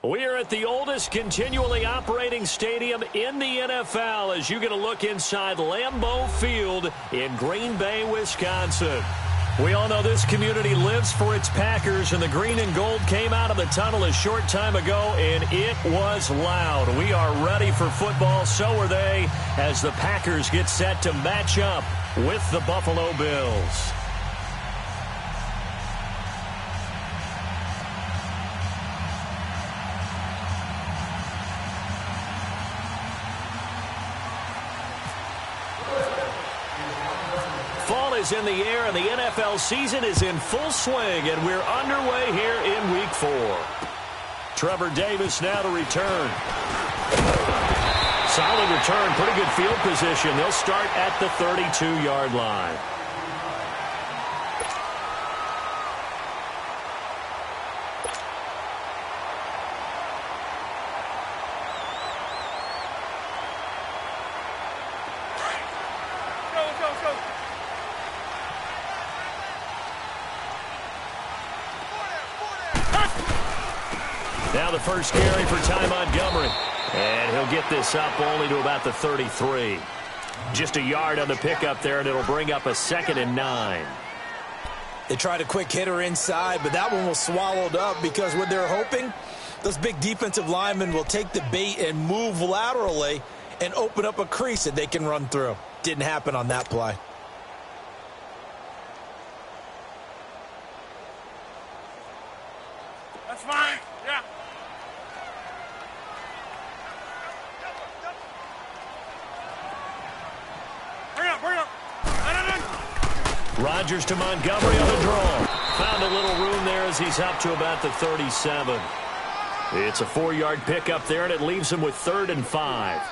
We are at the oldest continually operating stadium in the NFL as you get a look inside Lambeau Field in Green Bay, Wisconsin. We all know this community lives for its Packers, and the green and gold came out of the tunnel a short time ago, and it was loud. We are ready for football, so are they, as the Packers get set to match up with the Buffalo Bills. In the air, and the NFL season is in full swing, and we're underway here in Week 4. Trevor Davis now to return. Solid return, pretty good field position. They'll start at the 32-yard line. Now the first carry for Ty Montgomery. And he'll get this up only to about the 33. Just a yard on the pickup there, and it'll bring up a 2nd and 9. They tried a quick hitter inside, but that one was swallowed up because what they're hoping, those big defensive linemen will take the bait and move laterally and open up a crease that they can run through. Didn't happen on that play. That's fine. Yeah. Bring up. Rodgers to Montgomery on the draw. Found a little room there as he's up to about the 37. It's a 4-yard pickup there, and it leaves him with 3rd and 5.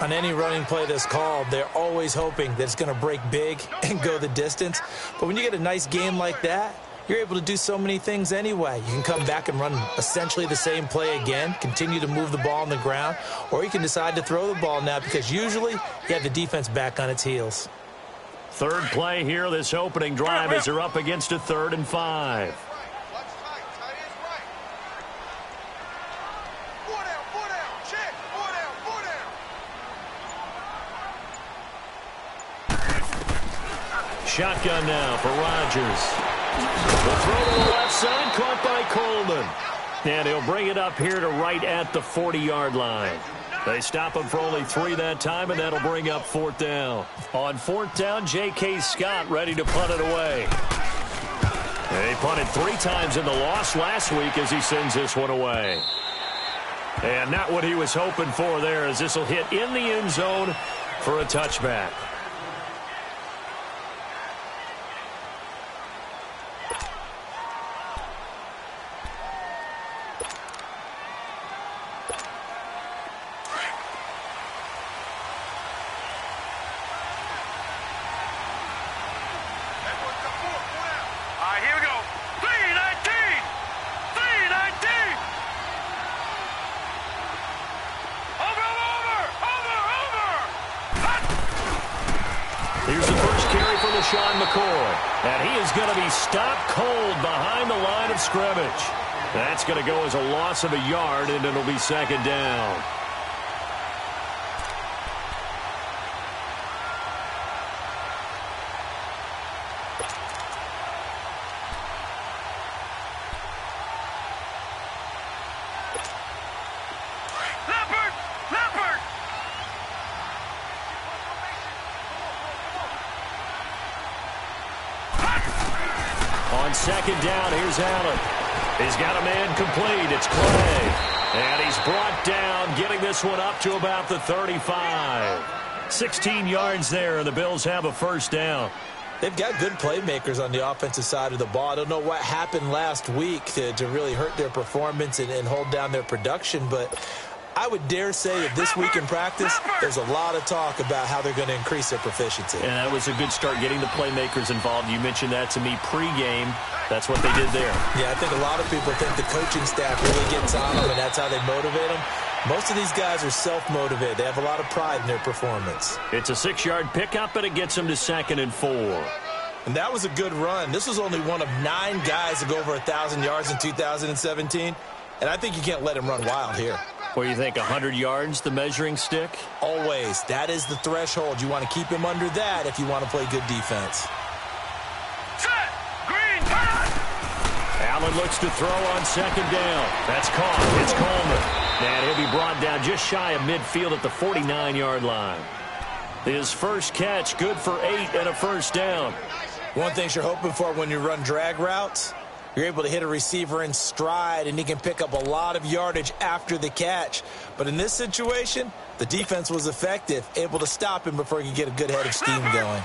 On any running play that's called, they're always hoping that it's going to break big and go the distance. But when you get a nice game like that, you're able to do so many things anyway. You can come back and run essentially the same play again, continue to move the ball on the ground, or you can decide to throw the ball now because usually you have the defense back on its heels. Third play here, this opening drive, as they're up against a 3rd and 5. Shotgun now for Rodgers. The throw to the left side, caught by Coleman. And he'll bring it up here to right at the 40-yard line. They stop him for only 3 that time, and that'll bring up 4th down. On 4th down, J.K. Scott ready to punt it away. He punted 3 times in the loss last week as he sends this one away. And not what he was hoping for there, as this will hit in the end zone for a touchback. And he is going to be stopped cold behind the line of scrimmage. That's going to go as a loss of a yard, and it'll be 2nd down. On 2nd down, here's Allen. He's got a man complete. It's Clay. And he's brought down, getting this one up to about the 35. 16 yards there, and the Bills have a 1st down. They've got good playmakers on the offensive side of the ball. I don't know what happened last week to really hurt their performance and hold down their production, but I would dare say that this week in practice, there's a lot of talk about how they're going to increase their proficiency. And that was a good start, getting the playmakers involved. You mentioned that to me pregame. That's what they did there. Yeah, I think a lot of people think the coaching staff really gets on them, and that's how they motivate them. Most of these guys are self-motivated. They have a lot of pride in their performance. It's a 6-yard pickup, but it gets them to 2nd and 4. And that was a good run. This was only one of 9 guys to go over 1,000 yards in 2017. and I think you can't let him run wild here. What do you think, 100 yards, the measuring stick? Always. That is the threshold. You want to keep him under that if you want to play good defense. Set. Green. Turn. Allen looks to throw on second down. That's caught. It's Coleman. And he'll be brought down just shy of midfield at the 49-yard line. His first catch, good for 8 and a first down. One thing you're hoping for when you run drag routes, you're able to hit a receiver in stride, and he can pick up a lot of yardage after the catch. But in this situation, the defense was effective, able to stop him before he could get a good head of steam going. Leopard.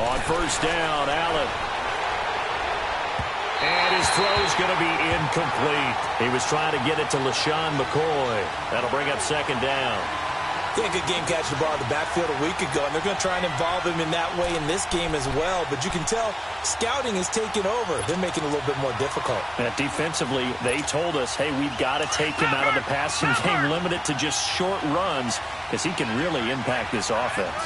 On first down, Allen. And his throw's going to be incomplete. He was trying to get it to LaShawn McCoy. That'll bring up second down. Yeah, good game catching the ball in the backfield a week ago, and they're going to try and involve him in that way in this game as well. But you can tell scouting is taking over. They're making it a little bit more difficult. Defensively, they told us, hey, we've got to take him out of the passing game, limit it to just short runs, because he can really impact this offense.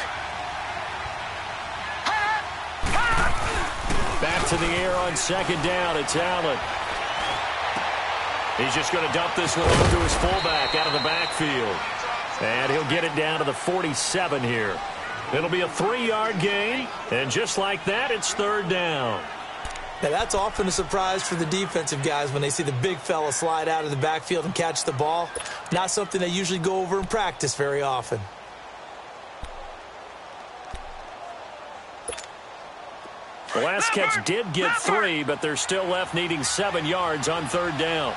Back to the air on second down. It's Allen. He's just going to dump this one over to his fullback out of the backfield. And he'll get it down to the 47 here. It'll be a 3-yard gain. And just like that, it's third down. Now, that's often a surprise for the defensive guys when they see the big fella slide out of the backfield and catch the ball. Not something they usually go over in practice very often. The last catch did get 3, but they're still left needing 7 yards on third down.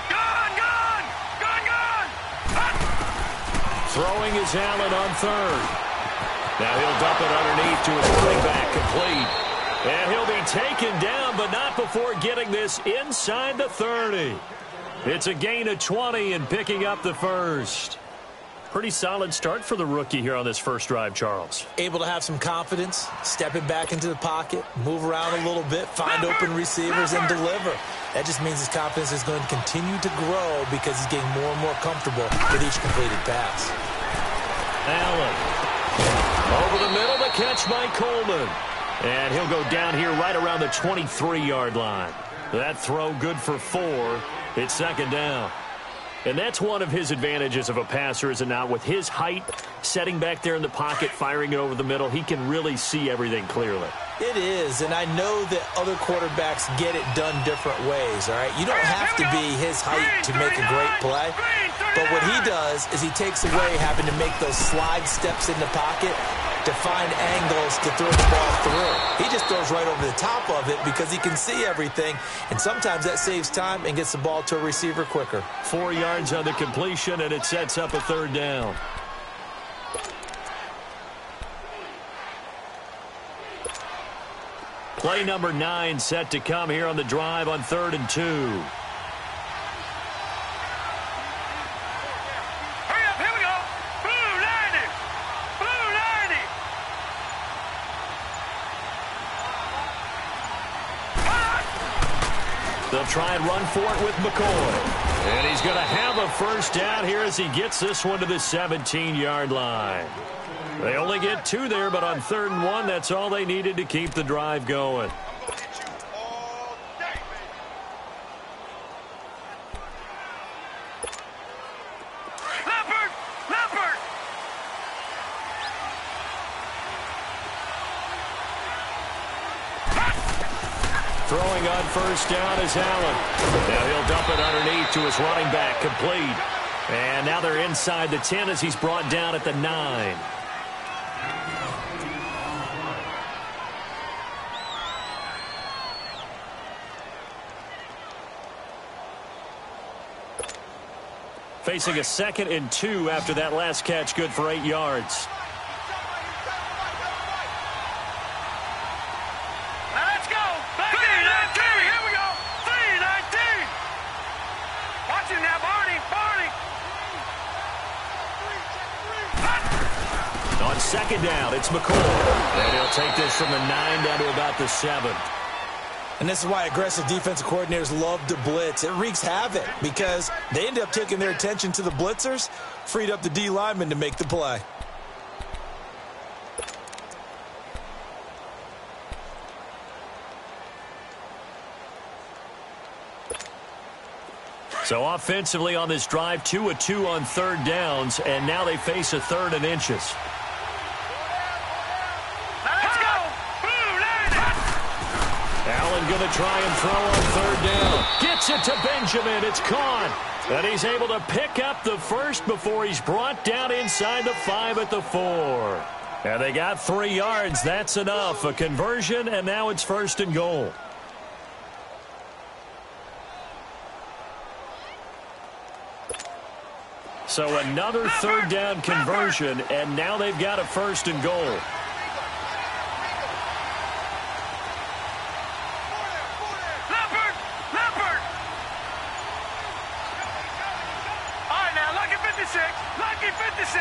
Gone. Throwing is Allen on third. Now he'll dump it underneath to his running back, complete. And he'll be taken down, but not before getting this inside the 30. It's a gain of 20 and picking up the first. Pretty solid start for the rookie here on this first drive, Charles. Able to have some confidence, stepping back into the pocket, move around a little bit, find open receivers, and deliver. That just means his confidence is going to continue to grow because he's getting more and more comfortable with each completed pass. Allen. Over the middle, the catch by Coleman. And he'll go down here right around the 23-yard line. That throw good for 4. It's second down. And that's one of his advantages of a passer, is it not? With his height, setting back there in the pocket, firing it over the middle, he can really see everything clearly. It is, and I know that other quarterbacks get it done different ways, all right? You don't have to be his height to make a great play, but what he does is he takes away having to make those slide steps in the pocket to find angles to throw the ball through. He just throws right over the top of it because he can see everything, and sometimes that saves time and gets the ball to a receiver quicker. 4 yards on the completion, and it sets up a third down. Play number 9 set to come here on the drive on 3rd and 2. Hurry up, here we go. Blue 90. Blue 90. They'll try and run for it with McCoy. And he's going to have a first down here as he gets this one to the 17-yard line. They only get 2 there, but on 3rd and 1, that's all they needed to keep the drive going. Leopard. Throwing on first down is Allen. Now he'll dump it underneath to his running back, complete. And now they're inside the 10 as he's brought down at the 9. Facing a 2nd and 2 after that last catch, good for 8 yards. Now let's go. 319. Here we go. 319. Watch him now, Barney. On 2nd down, it's McCoy. And he'll take this from the 9 down to about the 7. And this is why aggressive defensive coordinators love to blitz. It wreaks havoc because they end up taking their attention to the blitzers, freed up the D lineman to make the play. So offensively on this drive, 2 of 2 on third downs, and now they face a third and inches. Let's go. Allen going to try and throw on third down. Gets it to Benjamin. It's caught. And he's able to pick up the first before he's brought down inside the 5 at the 4. And they got 3 yards. That's enough. A conversion, and now it's first and goal. So another third down conversion, and now they've got a first and goal. All right, now, lucky 56. Lucky 56.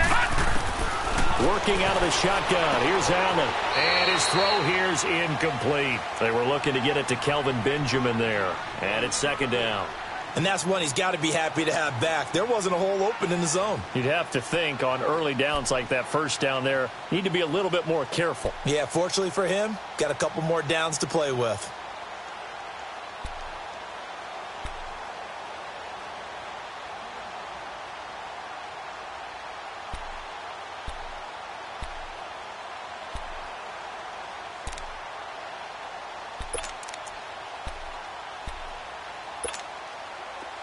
Working out of the shotgun. Here's Allen. And his throw here's incomplete. They were looking to get it to Kelvin Benjamin there. And it's second down. And that's one he's got to be happy to have back. There wasn't a hole open in the zone. You'd have to think on early downs like that first down there, need to be a little bit more careful. Yeah, fortunately for him, got a couple more downs to play with.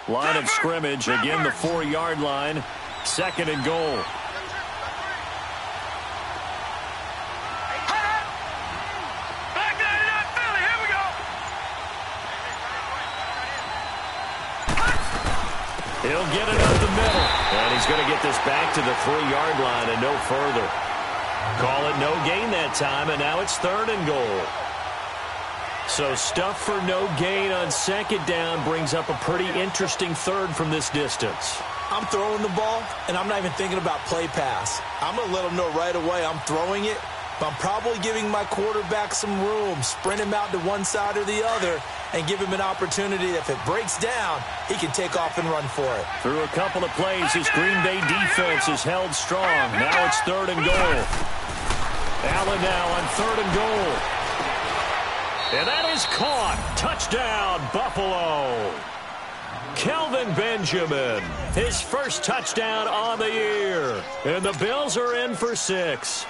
Line of scrimmage, again the 4-yard line, second and goal. Back there, not Philly. Here we go. He'll get it up the middle. And he's going to get this back to the 3-yard line and no further. Call it no gain that time, and now it's third and goal. So stuff for no gain on second down brings up a pretty interesting third from this distance. I'm throwing the ball, and I'm not even thinking about play pass. I'm going to let him know right away I'm throwing it, but I'm probably giving my quarterback some room, sprint him out to one side or the other, and give him an opportunity that if it breaks down, he can take off and run for it. Through a couple of plays, this Green Bay defense is held strong. Now it's third and goal. Allen now on third and goal. And that is caught. Touchdown, Buffalo. Kelvin Benjamin, his first touchdown on the year. And the Bills are in for 6.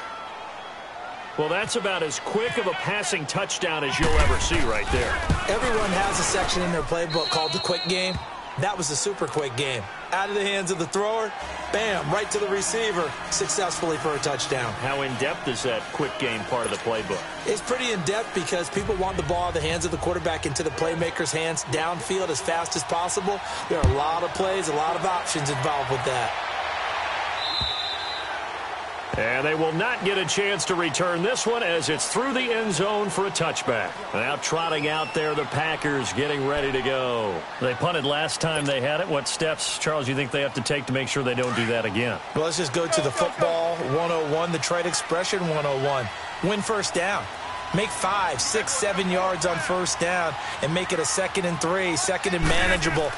Well, that's about as quick of a passing touchdown as you'll ever see right there. Everyone has a section in their playbook called the quick game. That was the super quick game. Out of the hands of the thrower, bam, right to the receiver, successfully for a touchdown. How in-depth is that quick game part of the playbook? It's pretty in-depth because people want the ball in the hands of the quarterback into the playmaker's hands downfield as fast as possible. There are a lot of plays, a lot of options involved with that. And they will not get a chance to return this one as it's through the end zone for a touchback. Now trotting out there, the Packers getting ready to go. They punted last time they had it. What steps, Charles, you think they have to take to make sure they don't do that again? Well, let's just go to the football 101, the trade expression 101. Win first down. Make 5, 6, 7 yards on first down and make it a 2nd and 3, 2nd and manageable.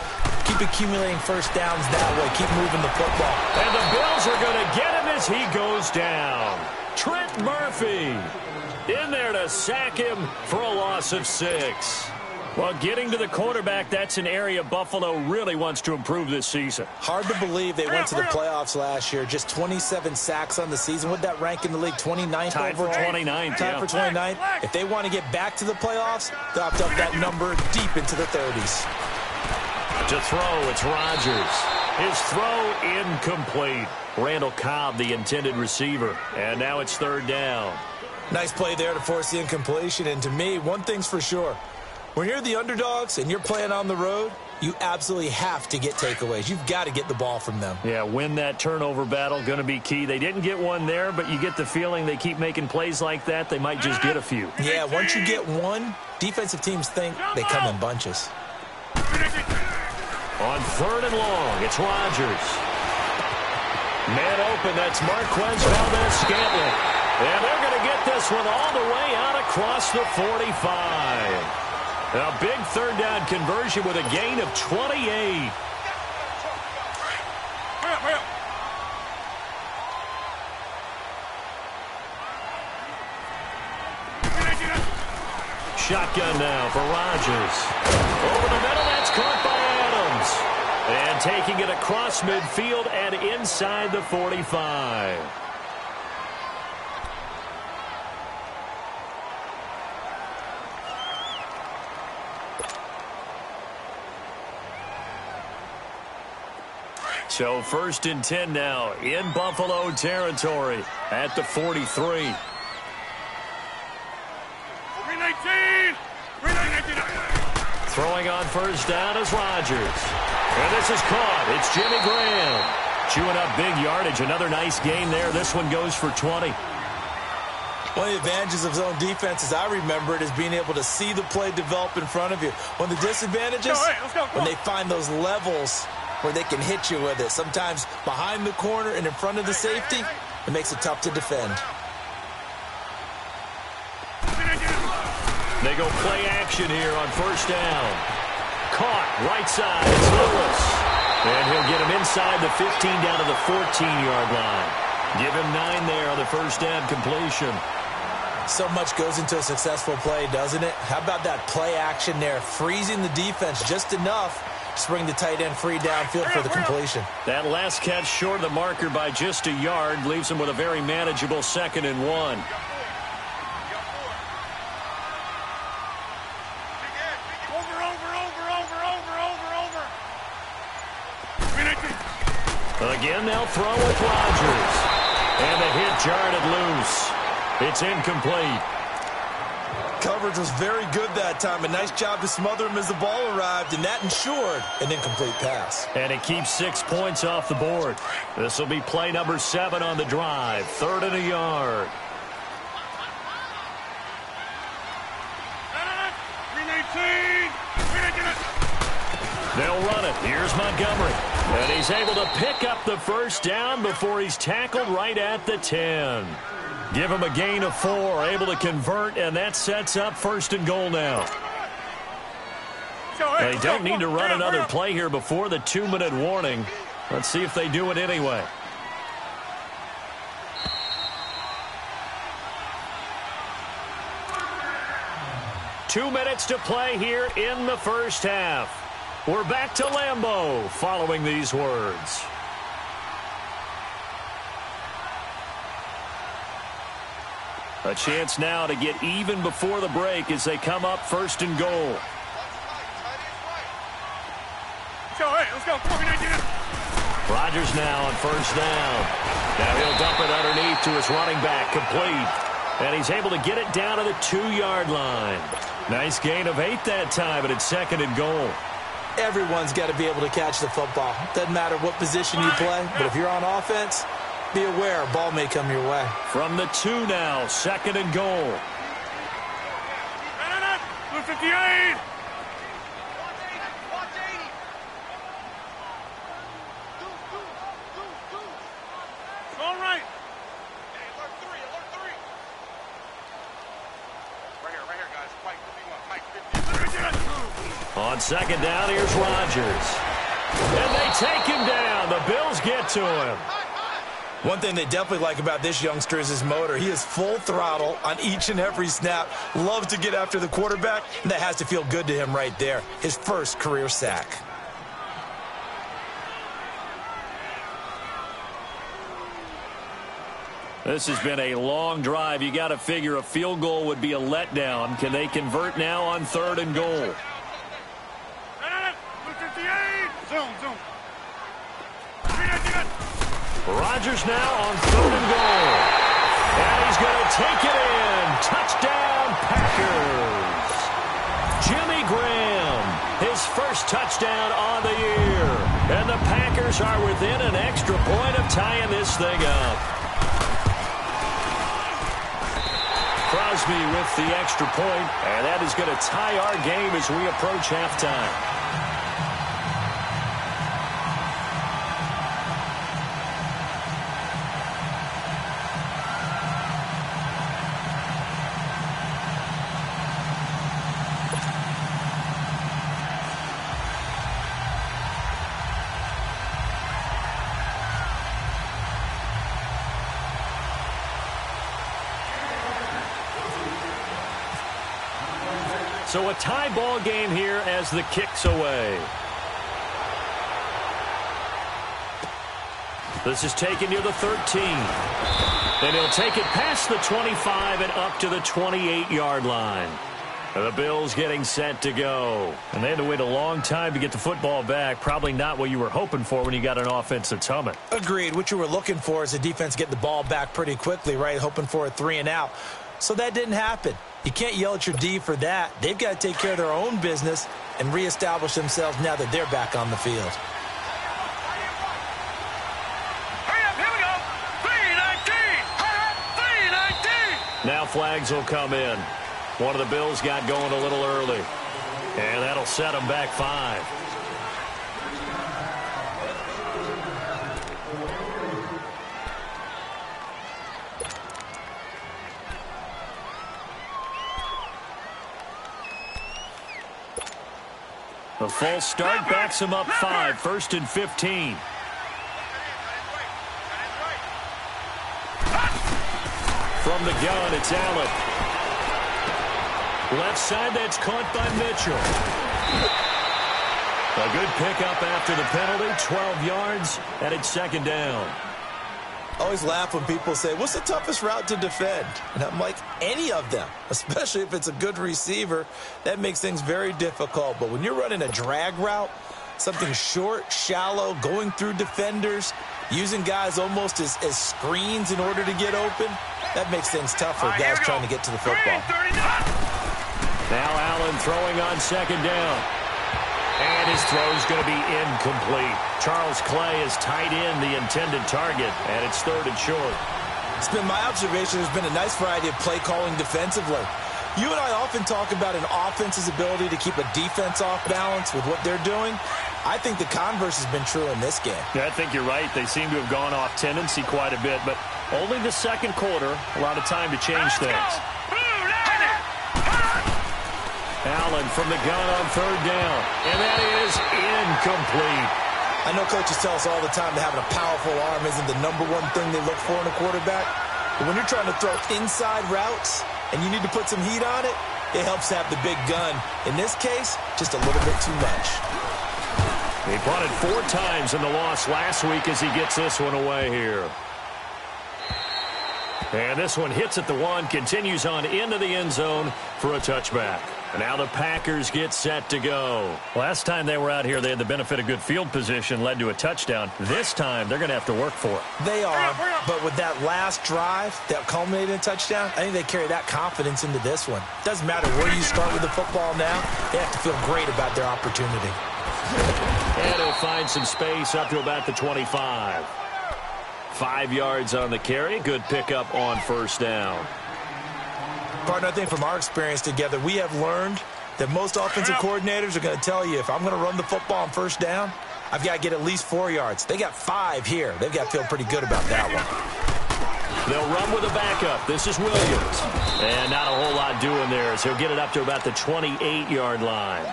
Keep accumulating first downs that way. Keep moving the football. And the Bills are going to get him as he goes down. Trent Murphy in there to sack him for a loss of 6. Well, getting to the quarterback, that's an area Buffalo really wants to improve this season. Hard to believe they went to the playoffs last year. Just 27 sacks on the season. Would that rank in the league? 29th Tied for overall? 29th. Tied for 29th. If they want to get back to the playoffs, they'll have to up that number deep into the 30s. To throw, it's Rodgers. His throw incomplete. Randall Cobb, the intended receiver. And now it's third down. Nice play there to force the incompletion. And to me, one thing's for sure. When you're the underdogs and you're playing on the road, you absolutely have to get takeaways. You've got to get the ball from them. Yeah, win that turnover battle, going to be key. They didn't get one there, but you get the feeling they keep making plays like that, they might just get a few. Yeah, once you get one, defensive teams think they come in bunches. On third and long, it's Rodgers. Man open, that's Marquez Valdez-Scantling. And they're going to get this one all the way out across the 45. A big third down conversion with a gain of 28. Shotgun now for Rodgers. Over the middle, that's caught by Adams. And taking it across midfield and inside the 45. So 1st and 10 now in Buffalo territory at the 43. Throwing on 1st down is Rodgers. And this is caught. It's Jimmy Graham. Chewing up big yardage. Another nice gain there. This one goes for 20. One of the advantages of zone defense, as I remember it, is being able to see the play develop in front of you. One of the disadvantages, when they find those levels where they can hit you with it. Sometimes behind the corner and in front of the safety, it makes it tough to defend. They go play action here on 1st down. Caught right side. It's Lewis. And he'll get him inside the 15 down to the 14-yard line. Give him 9 there on the 1st down completion. So much goes into a successful play, doesn't it? How about that play action there? Freezing the defense just enough to bring the tight end free downfield for the completion. That last catch short of the marker by just a yard leaves him with a very manageable 2nd and 1. Again, they'll throw with Rodgers. And the hit jarred it loose. It's incomplete. Coverage was very good that time. A nice job to smother him as the ball arrived, and that ensured an incomplete pass. And it keeps 6 points off the board. This will be play number 7 on the drive. 3rd and a yard. They'll run it. Here's Montgomery. And he's able to pick up the 1st down before he's tackled right at the 10. Give him a gain of 4. Able to convert, and that sets up 1st and goal now. They don't need to run another play here before the 2-minute warning. Let's see if they do it anyway. Two minutes to play here in the 1st half. We're back to Lambeau following these words. A chance now to get even before the break as they come up 1st and goal. Rodgers now on 1st down. Now he'll dump it underneath to his running back, complete. And he's able to get it down to the 2-yard line. Nice gain of 8 that time, but it's 2nd and goal. Everyone's got to be able to catch the football. Doesn't matter what position you play, but if you're on offense, be aware a ball may come your way. From the 2 now, 2nd and goal. 58. All right. Alert 3. Right here, guys. Pike 51. On 2nd down, here's Rodgers. And they take him down. The Bills get to him. One thing they definitely like about this youngster is his motor. He is full throttle on each and every snap. Loves to get after the quarterback. And that has to feel good to him right there. His 1st career sack. This has been a long drive. You got to figure a field goal would be a letdown. Can they convert now on 3rd and goal? Zoom. Rodgers now on 3rd and goal. And he's going to take it in. Touchdown, Packers. Jimmy Graham, his 1st touchdown on the year. And the Packers are within an extra point of tying this thing up. Crosby with the extra point, and that is going to tie our game as we approach halftime. So a tie ball game here as the kick's away. This is taken near the 13. And he'll take it past the 25 and up to the 28-yard line. The Bills getting set to go. And they had to wait a long time to get the football back. Probably not what you were hoping for when you got an offense that's humming. Agreed. What you were looking for is the defense getting the ball back pretty quickly, right? Hoping for a 3 and out. So that didn't happen. You can't yell at your D for that. They've got to take care of their own business and reestablish themselves now that they're back on the field. Now flags will come in. One of the Bills got going a little early. And that'll set them back 5. The full start backs him up 5. 1st and 15. From the gun, it's Allen. Left side, that's caught by Mitchell. A good pickup after the penalty, 12 yards, and it's 2nd down. I always laugh when people say, what's the toughest route to defend? And I'm like, any of them, especially if it's a good receiver. That makes things very difficult. But when you're running a drag route, something short, shallow, going through defenders, using guys almost as screens in order to get open, that makes things tough for guys trying to get to the football. Now Allen throwing on 2nd down. And his throw's going to be incomplete. Charles Clay has tied in the intended target, and it's 3rd and short. It's been my observation there's been a nice variety of play calling defensively. You and I often talk about an offense's ability to keep a defense off balance with what they're doing. I think the converse has been true in this game. Yeah, I think you're right. They seem to have gone off tendency quite a bit, but only the 2nd quarter, a lot of time to change things. Allen from the gun on 3rd down, and that is incomplete. I know coaches tell us all the time that having a powerful arm isn't the #1 thing they look for in a quarterback, but when you're trying to throw inside routes and you need to put some heat on it, it helps to have the big gun. In this case, just a little bit too much. He punted 4 times in the loss last week as he gets this one away here. And this one hits at the 1, continues on into the end zone for a touchback. And now the Packers get set to go. Last time they were out here, they had the benefit of good field position, led to a touchdown. This time, they're going to have to work for it. They are, but with that last drive that culminated in a touchdown, I think they carry that confidence into this one. Doesn't matter where you start with the football now, they have to feel great about their opportunity. And he'll find some space up to about the 25. 5 yards on the carry. Good pickup on 1st down. Partner, I think from our experience together, we have learned that most offensive coordinators are going to tell you, if I'm going to run the football on 1st down, I've got to get at least 4 yards. They got 5 here. They've got to feel pretty good about that one. They'll run with a backup. This is Williams. And not a whole lot doing there, as he'll get it up to about the 28-yard line.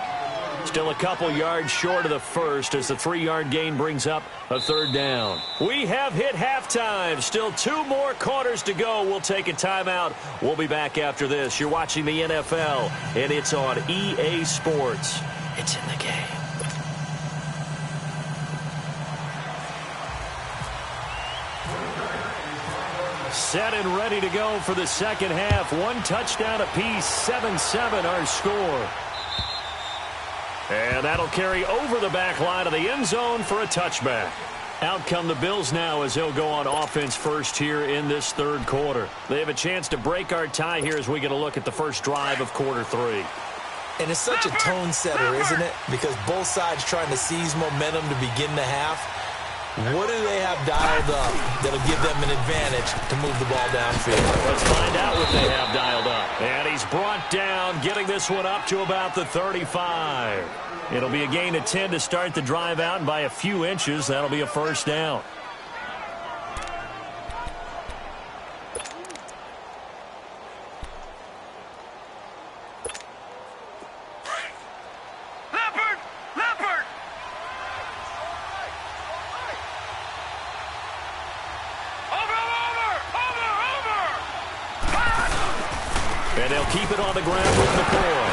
Still a couple yards short of the 1st as the 3-yard gain brings up a 3rd down. We have hit halftime. Still 2 more quarters to go. We'll take a timeout. We'll be back after this. You're watching the NFL, and it's on EA Sports. It's in the game. Set and ready to go for the 2nd half. 1 touchdown apiece, 7-7 our score. And that'll carry over the back line of the end zone for a touchback. Out come the Bills now as they'll go on offense first here in this 3rd quarter. They have a chance to break our tie here as we get a look at the first drive of quarter 3. And it's such a tone setter, isn't it? Because both sides trying to seize momentum to begin the half. What do they have dialed up that'll give them an advantage to move the ball downfield? Let's find out what they have dialed up. And he's brought down, getting this one up to about the 35. It'll be a gain of 10 to start the drive out, and by a few inches, that'll be a 1st down. And they'll keep it on the ground with McCoy.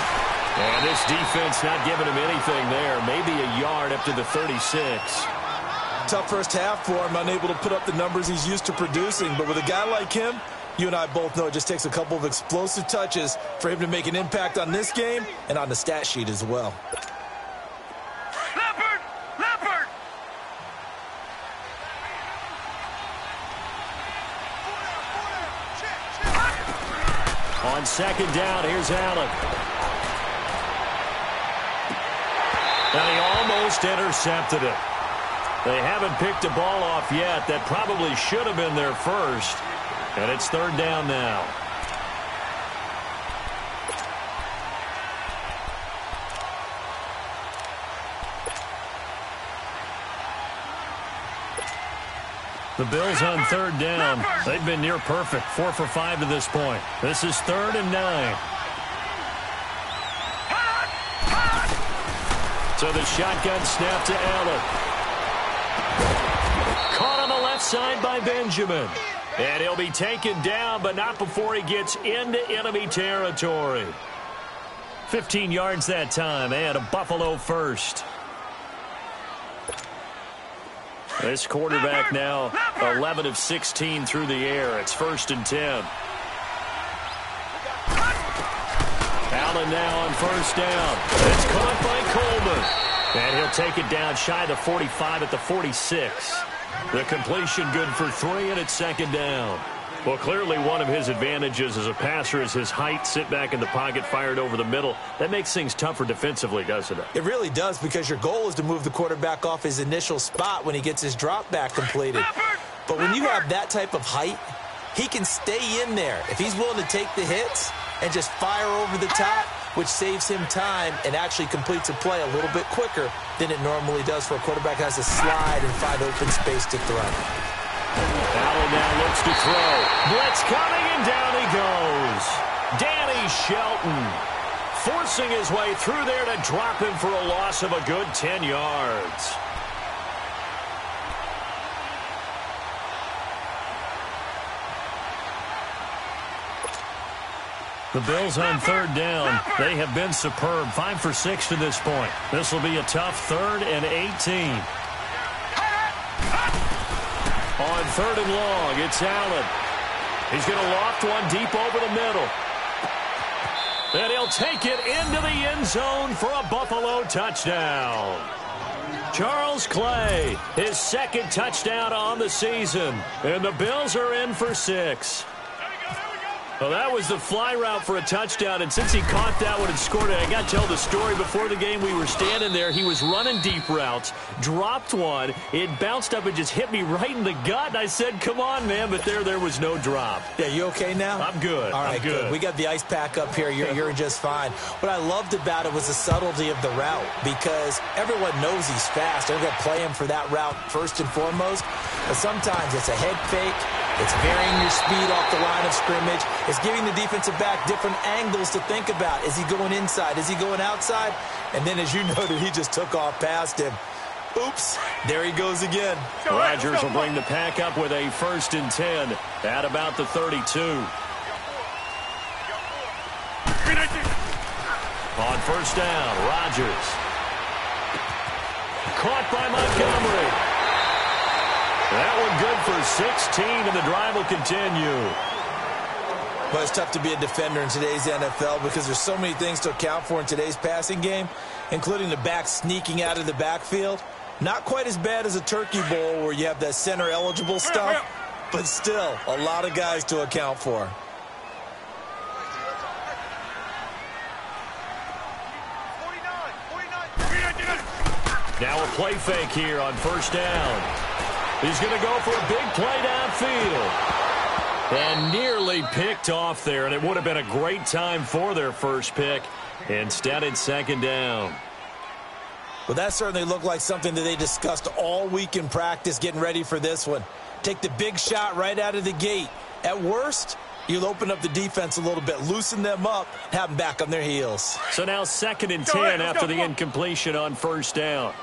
And this defense not giving him anything there. Maybe a yard up to the 36. Tough first half for him, unable to put up the numbers he's used to producing. But with a guy like him, you and I both know it just takes a couple of explosive touches for him to make an impact on this game and on the stat sheet as well. Leopard! On second down, here's Allen. And he almost intercepted it. They haven't picked a ball off yet. That probably should have been their first. And it's third down now. The Bills on third down. They've been near perfect. 4 for 5 to this point. This is 3rd and 9. So the shotgun snap to Allen. Caught on the left side by Benjamin. And he'll be taken down, but not before he gets into enemy territory. 15 yards that time, and a Buffalo first. This quarterback now 11 of 16 through the air. It's 1st and 10. Allen now on first down. It's caught by Coleman. And he'll take it down shy of the 45 at the 46. The completion good for 3, and it's 2nd down. Well, clearly one of his advantages as a passer is his height. Sit back in the pocket, fired over the middle. That makes things tougher defensively, doesn't it? It really does, because your goal is to move the quarterback off his initial spot when he gets his drop back completed. But when you have that type of height, he can stay in there if he's willing to take the hits and just fire over the top, which saves him time and actually completes a play a little bit quicker than it normally does for a quarterback who has to slide and find open space to throw. Allen now looks to throw. Blitz coming, and down he goes. Danny Shelton forcing his way through there to drop him for a loss of a good 10 yards. The Bills on third down. They have been superb. 5 for 6 to this point. This will be a tough 3rd and 18. On 3rd and long, it's Allen. He's going to loft one deep over the middle. And he'll take it into the end zone for a Buffalo touchdown. Charles Clay, his 2nd touchdown on the season. And the Bills are in for 6. Well, that was the fly route for a touchdown, and since he caught that one and scored it, I got to tell the story. Before the game, we were standing there. He was running deep routes, dropped one. It bounced up and just hit me right in the gut, and I said, come on, man, but there was no drop. Yeah, you okay now? I'm good. All right, I'm good. We got the ice pack up here. You're just fine. What I loved about it was the subtlety of the route, because everyone knows he's fast. They're going to play him for that route first and foremost, but sometimes it's a head fake. It's varying your speed off the line of scrimmage. It's giving the defensive back different angles to think about. Is he going inside? Is he going outside? And then, as you noted, he just took off past him. Oops, there he goes again. Rodgers will bring the pack up with a 1st and 10 at about the 32. On first down, Rodgers. Caught by Montgomery. That one good for 16, and the drive will continue. Well, it's tough to be a defender in today's NFL because there's so many things to account for in today's passing game, including the back sneaking out of the backfield. Not quite as bad as a turkey bowl where you have that center-eligible stuff, but still a lot of guys to account for. Now a play fake here on first down. He's going to go for a big play downfield. And nearly picked off there, and it would have been a great time for their first pick. Instead, it's 2nd down. Well, that certainly looked like something that they discussed all week in practice getting ready for this one. Take the big shot right out of the gate. At worst, you'll open up the defense a little bit, loosen them up, have them back on their heels. So now 2nd and 10 after the incompletion on first down.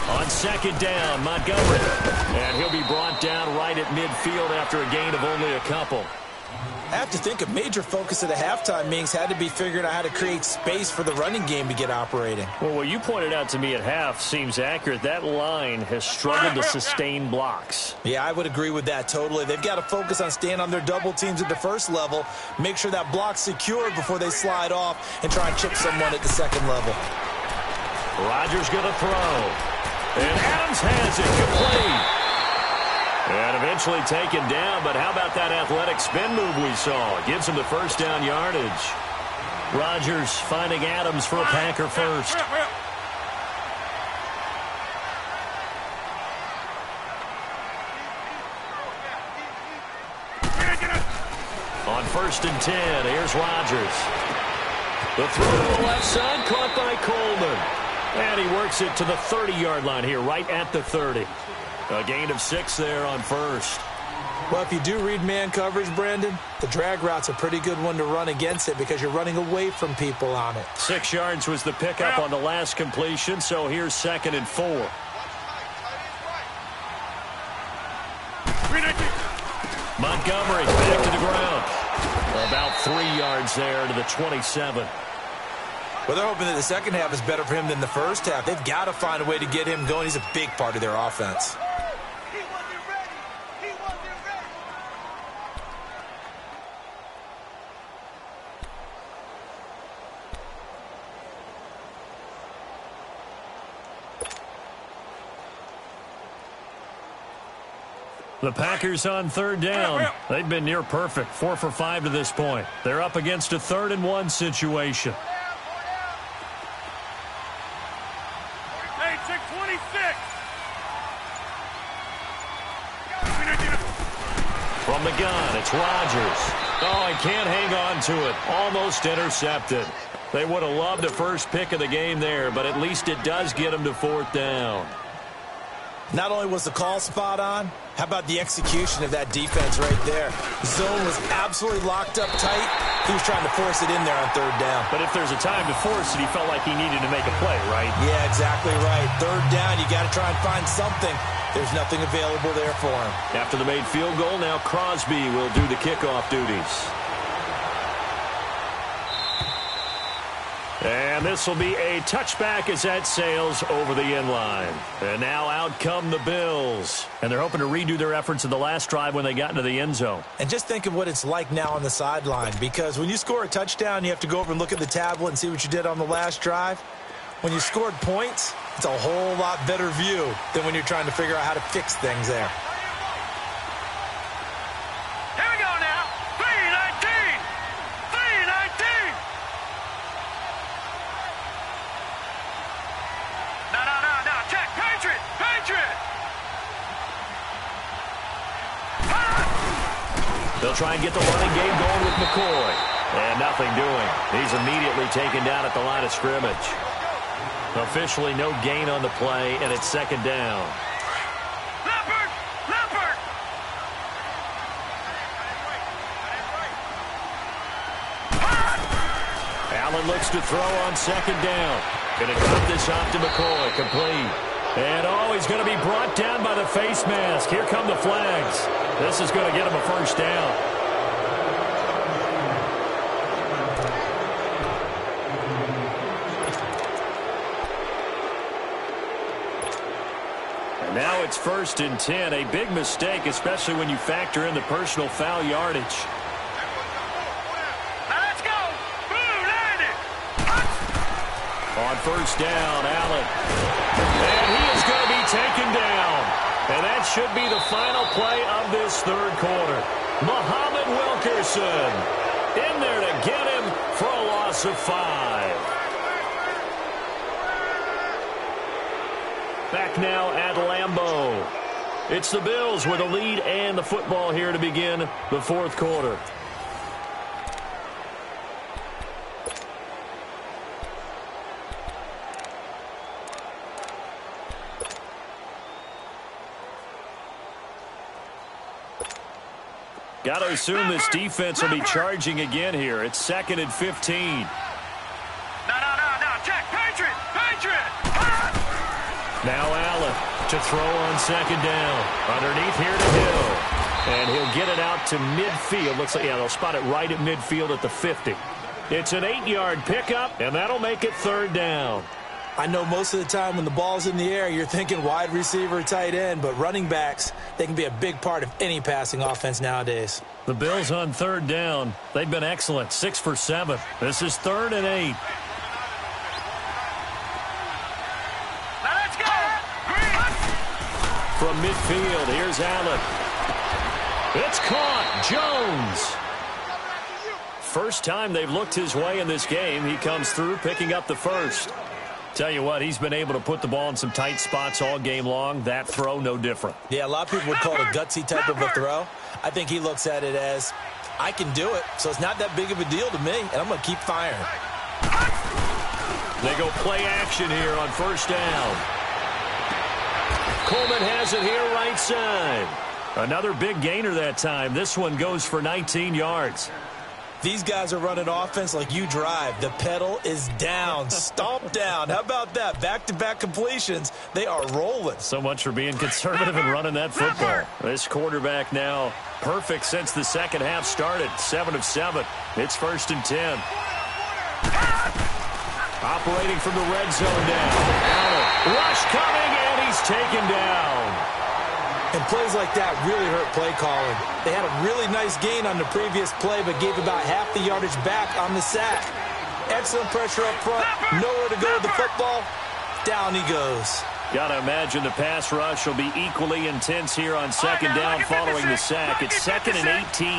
On 2nd down, Montgomery. And he'll be brought down right at midfield after a gain of only a couple. I have to think a major focus of the halftime meetings had to be figuring out how to create space for the running game to get operating. Well, what you pointed out to me at half seems accurate. That line has struggled to sustain blocks. Yeah, I would agree with that totally. They've got to focus on staying on their double teams at the first level, make sure that block's secured before they slide off and try and chip someone at the second level. Rodgers going to throw. And Adams has it complete. And eventually taken down, but how about that athletic spin move we saw? Gives him the first down yardage. Rodgers finding Adams for a Packer first. On 1st and 10, here's Rodgers. The throw to the left side, caught by Coleman. And he works it to the 30-yard line here, right at the 30. A gain of 6 there on first. Well, if you do read man coverage, Brandon, the drag route's a pretty good one to run against it because you're running away from people on it. 6 yards was the pickup on the last completion, so here's 2nd and 4. Montgomery back to the ground. About 3 yards there to the 27. Well, they're hoping that the second half is better for him than the first half. They've got to find a way to get him going. He's a big part of their offense. The Packers on 3rd down. They've been near perfect, 4 for 5 to this point. They're up against a 3rd and 1 situation. From the gun, it's Rodgers. Oh, he can't hang on to it. Almost intercepted. They would have loved the first pick of the game there, but at least it does get them to 4th down. Not only was the call spot on, how about the execution of that defense right there? Zone was absolutely locked up tight. He was trying to force it in there on 3rd down. But if there's a time to force it, he felt like he needed to make a play, right? Yeah, exactly right. 3rd down, you got to try and find something. There's nothing available there for him. After the made field goal, now Crosby will do the kickoff duties. And this will be a touchback as that sails over the end line. And now out come the Bills. And they're hoping to redo their efforts in the last drive when they got into the end zone. And just think of what it's like now on the sideline. Because when you score a touchdown, you have to go over and look at the tablet and see what you did on the last drive. When you scored points, it's a whole lot better view than when you're trying to figure out how to fix things there. Here we go now. 3-19. 3-19. No. Check. Patriot. They'll try and get the running game going with McCoy. And nothing doing. He's immediately taken down at the line of scrimmage. Officially no gain on the play, and it's 2nd down. Leopard. Allen looks to throw on 2nd down. Going to drop this off to McCoy. Complete. And he's going to be brought down by the face mask. Here come the flags. This is going to get him a 1st down. Now it's 1st and 10. A big mistake, especially when you factor in the personal foul yardage. Now let's go. On 1st down, Allen. And he is going to be taken down. And that should be the final play of this 3rd quarter. Muhammad Wilkerson in there to get him for a loss of 5. Back now at Lambeau. It's the Bills with a lead and the football here to begin the 4th quarter. Got to assume this defense will be charging again here. It's 2nd and 15. No. Check. Patriot. Now Allen to throw on 2nd down. Underneath here to Hill. And he'll get it out to midfield. Looks like, yeah, they'll spot it right at midfield at the 50. It's an 8-yard pickup, and that'll make it third down. I know most of the time when the ball's in the air, you're thinking wide receiver, tight end, but running backs, they can be a big part of any passing offense nowadays. The Bills on third down. They've been excellent, 6 for 7. This is 3rd and 8. Now let's go. From midfield, here's Allen. It's caught. Jones. First time they've looked his way in this game. He comes through, picking up the first. Tell you what, he's been able to put the ball in some tight spots all game long. That throw, no different. Yeah, a lot of people would call it a gutsy type of a throw. I think he looks at it as, I can do it, so it's not that big of a deal to me, and I'm going to keep firing. They go play action here on first down. Coleman has it here right side. Another big gainer that time. This one goes for 19 yards. These guys are running offense like you drive. The pedal is down, stomp down. How about that? Back-to-back completions. They are rolling. So much for being conservative and running that football. This quarterback now perfect since the second half started. 7 of 7. It's 1st and 10. Operating from the red zone down. Allen. Rush coming, and he's taken down. And plays like that really hurt play calling. They had a really nice gain on the previous play, but gave about half the yardage back on the sack. Excellent pressure up front. Nowhere to go with the football. Down he goes. Got to imagine the pass rush will be equally intense here on second down following the sack. It's 2nd and 18.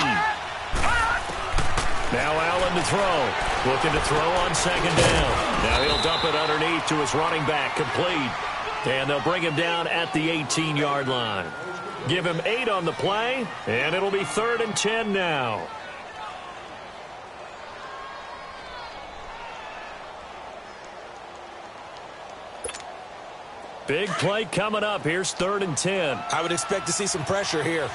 Now Allen to throw. Looking to throw on second down. Now he'll dump it underneath to his running back. Complete. And they'll bring him down at the 18-yard line. Give him 8 on the play, and it'll be 3rd and 10 now. Big play coming up. Here's 3rd and 10. I would expect to see some pressure here.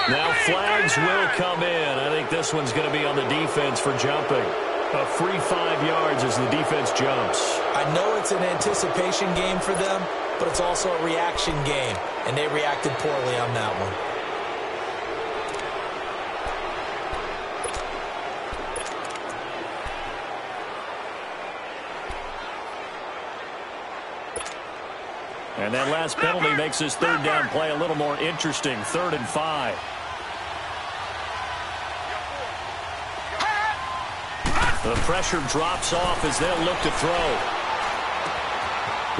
Now flags will come in. I think this one's going to be on the defense for jumping. A free 5 yards as the defense jumps. I know it's an anticipation game for them, but it's also a reaction game, and they reacted poorly on that one. And that last penalty makes this third down play a little more interesting. 3rd and 5. The pressure drops off as they'll look to throw.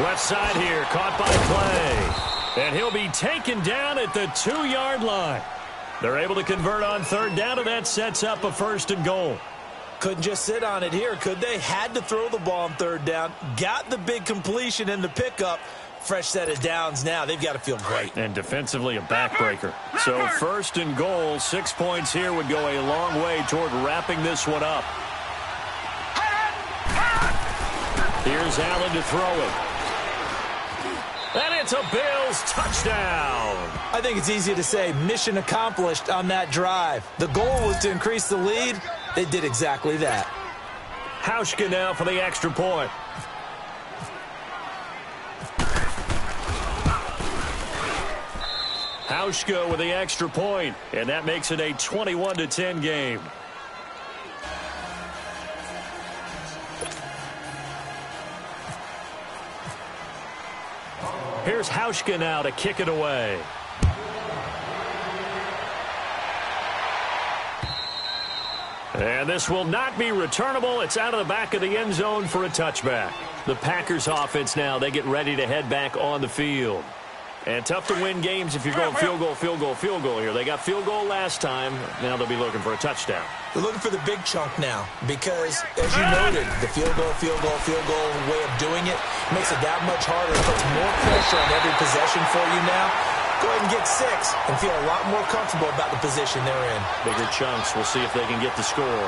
Left side here, caught by play. And he'll be taken down at the 2-yard line. They're able to convert on third down, and that sets up a 1st and goal. Couldn't just sit on it here, could they? Had to throw the ball on third down. Got the big completion in the pickup. Fresh set of downs now. They've got to feel great. And defensively, a backbreaker. So 1st and goal, 6 points here would go a long way toward wrapping this one up. Here's Allen to throw it. And it's a Bills touchdown. I think it's easy to say mission accomplished on that drive. The goal was to increase the lead. They did exactly that. Hauschka now for the extra point. Hauschka with the extra point, and that makes it a 21-10 game. Here's Hauschka now to kick it away. And this will not be returnable. It's out of the back of the end zone for a touchback. The Packers offense now, they get ready to head back on the field. And tough to win games if you're going field goal, field goal, field goal here. They got field goal last time. Now they'll be looking for a touchdown. They're looking for the big chunk now because, as you noted, the field goal way of doing it makes it that much harder. It puts more pressure on every possession for you now. Go ahead and get 6 and feel a lot more comfortable about the position they're in. Bigger chunks. We'll see if they can get the score.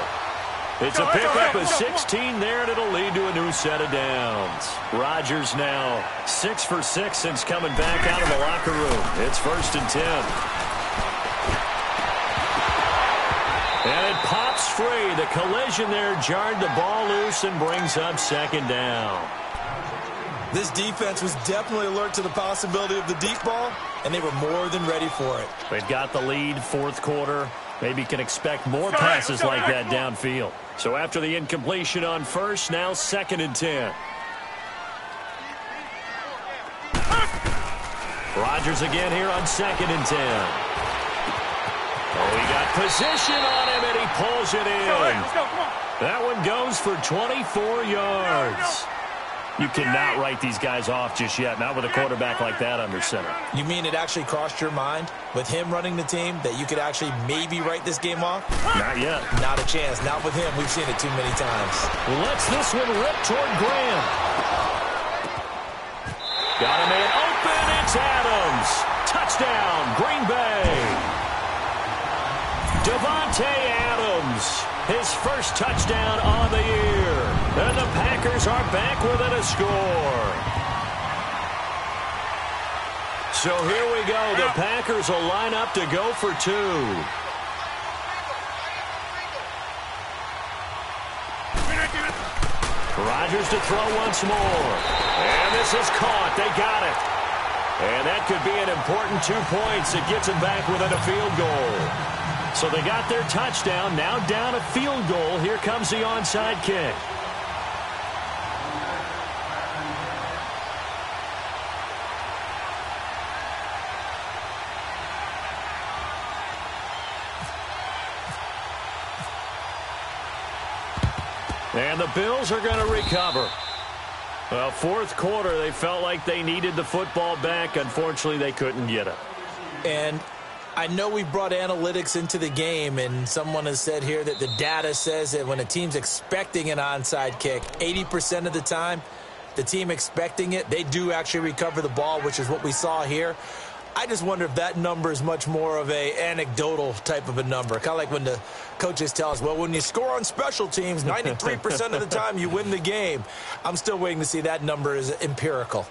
It's a pickup of 16 there, and it'll lead to a new set of downs. Rodgers now 6 for 6 since coming back out of the locker room. It's 1st and 10. And it pops free. The collision there jarred the ball loose and brings up 2nd down. This defense was definitely alert to the possibility of the deep ball, and they were more than ready for it. They've got the lead, fourth quarter. Maybe can expect more passes like that downfield. So after the incompletion on first, now 2nd and 10. Rodgers again here on 2nd and 10. Oh, he got position on him, and he pulls it in. Let's go, come on. That one goes for 24 yards. You cannot write these guys off just yet, not with a quarterback like that under center. You mean it actually crossed your mind, with him running the team, that you could actually maybe write this game off? Not yet. Not a chance. Not with him. We've seen it too many times. Let's this one rip toward Graham. Got a man open. It's Adams. Touchdown, Green Bay. Devontae Adams. His first touchdown on the year. And the Packers are back within a score. So here we go. The Packers will line up to go for 2. Rodgers to throw once more. And this is caught. They got it. And that could be an important 2 points. It gets them back within a field goal. So they got their touchdown, now down a field goal. Here comes the onside kick. And the Bills are going to recover. Well, fourth quarter, they felt like they needed the football back. Unfortunately, they couldn't get it. And I know we brought analytics into the game, and someone has said here that the data says that when a team's expecting an onside kick, 80% of the time, the team expecting it, they do actually recover the ball, which is what we saw here. I just wonder if that number is much more of a anecdotal type of a number. Kind of like when the coaches tell us, well, when you score on special teams, 93% of the time you win the game. I'm still waiting to see that number is empirical.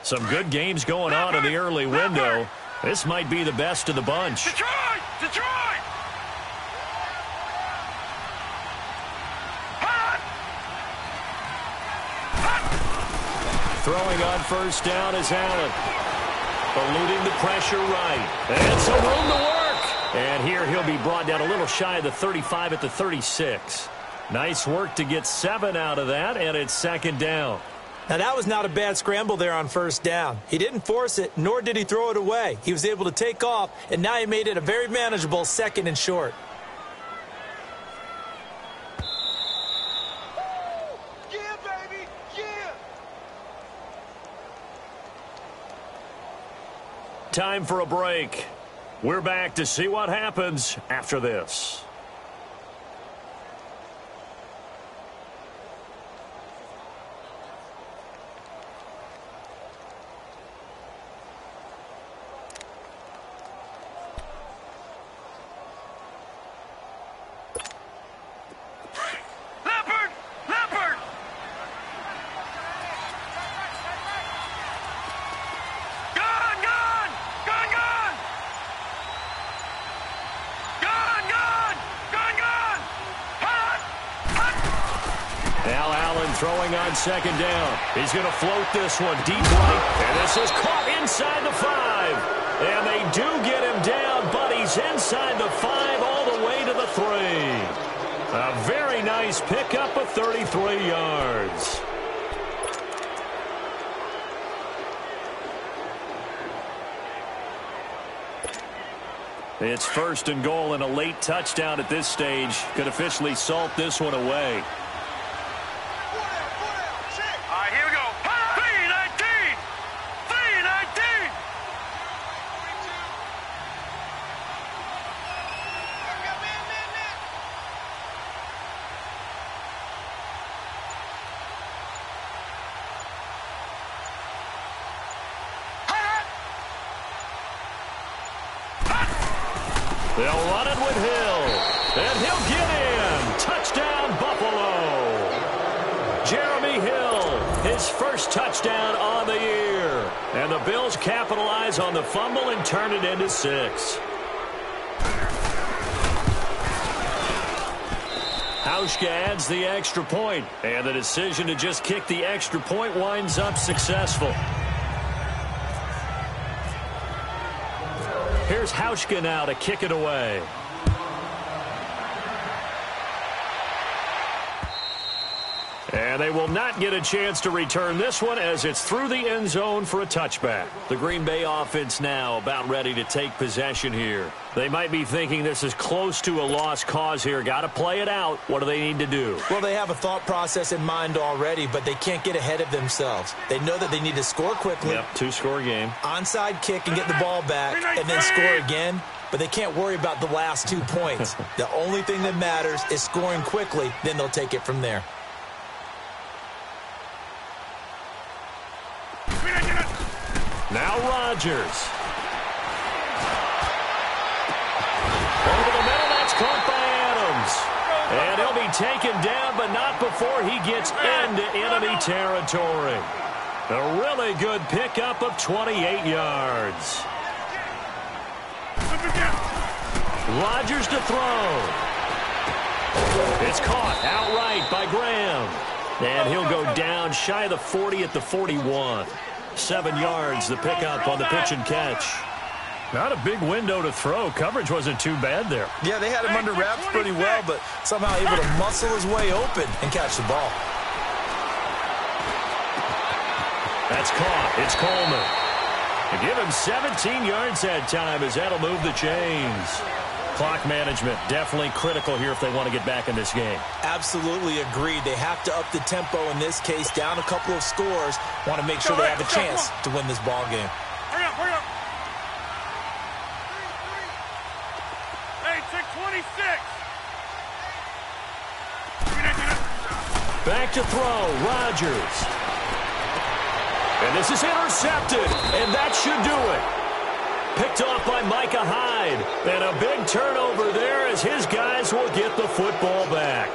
Some good games going on in the early window. This might be the best of the bunch. Detroit! Detroit! Throwing on first down is Allen. Eluding the pressure right. And some room to work. And here he'll be brought down a little shy of the 35 at the 36. Nice work to get 7 out of that, and it's 2nd down. Now, that was not a bad scramble there on first down. He didn't force it, nor did he throw it away. He was able to take off, and now he made it a very manageable 2nd and short. Yeah, baby! Yeah! Time for a break. We're back to see what happens after this. Throwing on 2nd down. He's going to float this one deep right. And this is caught inside the 5. And they do get him down, but he's inside the 5 all the way to the 3. A very nice pickup of 33 yards. It's 1st and goal, and a late touchdown at this stage could officially salt this one away. They'll run it with Hill, and he'll get in. Touchdown, Buffalo. Jeremy Hill, his first touchdown on the year. And the Bills capitalize on the fumble and turn it into 6. Hauschka adds the extra point, and the decision to just kick the extra point winds up successful. Here's Hauschka now to kick it away. And they will not get a chance to return this one as it's through the end zone for a touchback. The Green Bay offense now about ready to take possession here. They might be thinking this is close to a lost cause here. Got to play it out. What do they need to do? Well, they have a thought process in mind already, but they can't get ahead of themselves. They know that they need to score quickly. Yep, two-score game. Onside kick and get the ball back and then score again. But they can't worry about the last 2 points. The only thing that matters is scoring quickly. Then they'll take it from there. Now Rodgers. Over the middle, that's caught by Adams. And he'll be taken down, but not before he gets into enemy territory. A really good pickup of 28 yards. Rodgers to throw. It's caught outright by Graham. And he'll go down shy of the 40 at the 41. 7 yards, the pickup on the pitch and catch. Not a big window to throw. Coverage wasn't too bad there. Yeah, they had him under wraps pretty well, but somehow able to muscle his way open and catch the ball. That's caught. It's Coleman. They give him 17 yards that time as that'll move the chains. Clock management definitely critical here if they want to get back in this game. Absolutely agreed. They have to up the tempo in this case, down a couple of scores. Want to make sure they have a chance to win this ball game. Hurry up, hurry up. Hey, 626. Back to throw, Rodgers. And this is intercepted, and that should do it. Picked off by Micah Hyde. And a big turnover there as his guys will get the football back.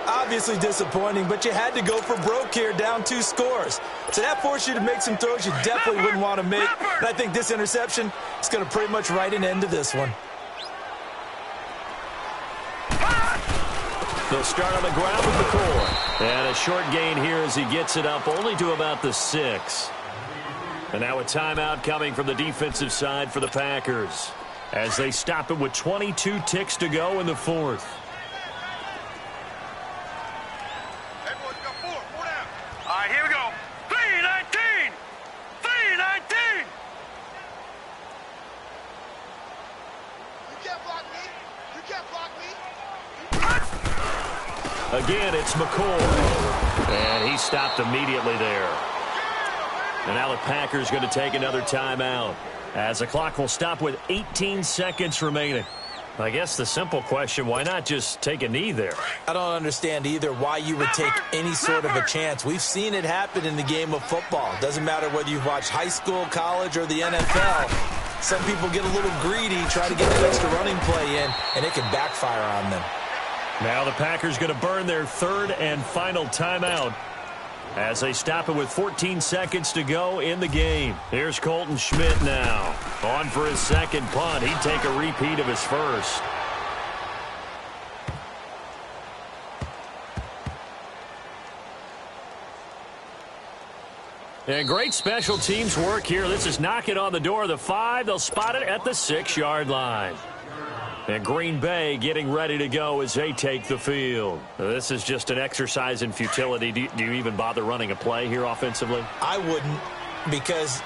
Obviously disappointing, but you had to go for broke here, down 2 scores. So that forced you to make some throws you definitely wouldn't want to make. And I think this interception is going to pretty much write an end to this one. They'll start on the ground with the core. And a short gain here as he gets it up only to about the 6. And now a timeout coming from the defensive side for the Packers as they stop it with 22 ticks to go in the 4th. Hey, boys, got 4 down. All right, here we go. 3-19. 3-19. You can't block me. You can't block me. Again, it's McCoy. And he stopped immediately there. And now the Packers going to take another timeout as the clock will stop with 18 seconds remaining. I guess the simple question, why not just take a knee there? I don't understand either why you would take any sort of a chance. We've seen it happen in the game of football. Doesn't matter whether you've watched high school, college, or the NFL. Some people get a little greedy, try to get that extra running play in, and it can backfire on them. Now the Packers going to burn their 3rd and final timeout as they stop it with 14 seconds to go in the game. Here's Colton Schmidt now. On for his 2nd punt. He'd take a repeat of his 1st. And great special teams work here. This is knocking on the door of the 5. They'll spot it at the 6-yard line. And Green Bay getting ready to go as they take the field. This is just an exercise in futility. Do you even bother running a play here offensively? I wouldn't, because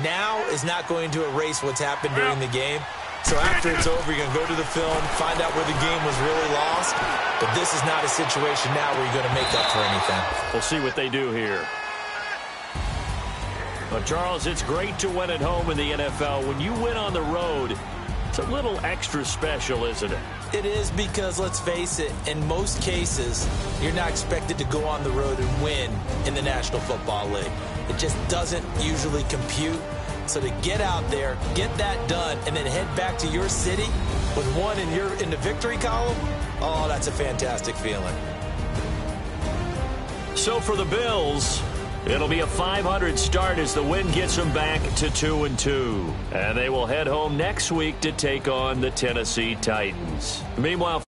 now is not going to erase what's happened during the game. So after it's over, you're going to go to the film, find out where the game was really lost. But this is not a situation now where you're going to make up for anything. We'll see what they do here. But Charles, it's great to win at home in the NFL. When you win on the road, it's a little extra special, isn't it? It is, because, let's face it, in most cases, you're not expected to go on the road and win in the National Football League. It just doesn't usually compute. So to get out there, get that done, and then head back to your city with one in the victory column, oh, that's a fantastic feeling. So for the Bills, it'll be a 500 start as the win gets them back to 2-2. And they will head home next week to take on the Tennessee Titans. Meanwhile,